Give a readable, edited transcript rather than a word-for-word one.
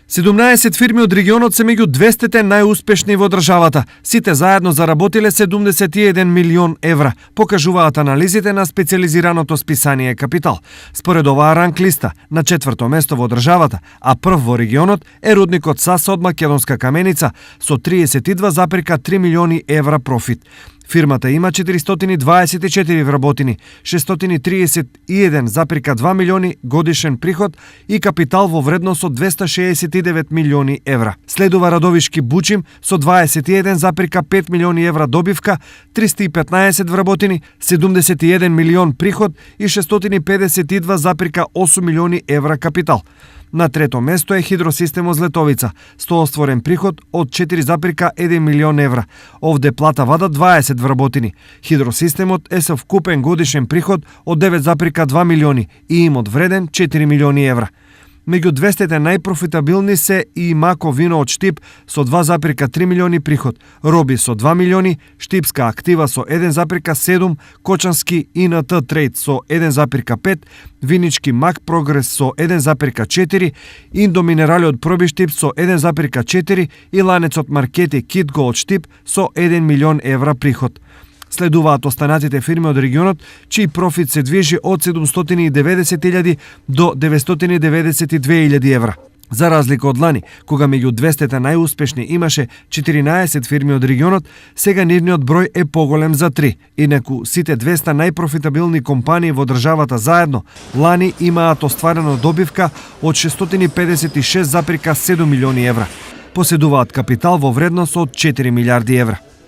17 фирми од регионот се меѓу 200 најуспешни во државата. Сите заедно заработиле 71 милион евра, покажуваат анализите на специализираното списание Капитал. Според оваа ранг листа, на 4-то место во државата, а прв во регионот е рудникот САС од Македонска каменица со 32,3 милиони евра профит. Фирмата има 424 вработени, 631,2 милиони годишен приход и капитал во вредност од 269 милиони евра. Следува Радовишки Бучим со 21,5 милиони евра добивка, 315 вработени, 71 милион приход и 652,8 милиони евра капитал. На трето место е Хидросистемот Злетовица, со остварен приход од 4,1 милион евра. Овде плата вада 20 вработени. Хидросистемот е со вкупен годишен приход од 9,2 милиони и имот вреден 4 милиони евра. Меѓу 200 најпрофитабилни се и Мако вино од Штип со 2,3 милиони приход, Роби со 2 милиони, Штипска актива со 1,7, Кочански ИНТ Трейд со 1,5, Винички Мак Прогрес со 1,4, Индо Минерали од Проби Штип со 1,4 и ланецот Маркети Китго од Штип со 1 милион евра приход. Следуваат останатите фирми од регионот, чиј профит се движи од 790.000 до 992.000 евра. За разлика од лани, кога меѓу 200 најуспешни имаше 14 фирми од регионот, сега нивниот број е поголем за 3. Инаку сите 200 најпрофитабилни компании во државата заедно лани имаат остварено добивка од 656,7 милиони евра. Поседуваат капитал во вредност од 4 милиарди евра.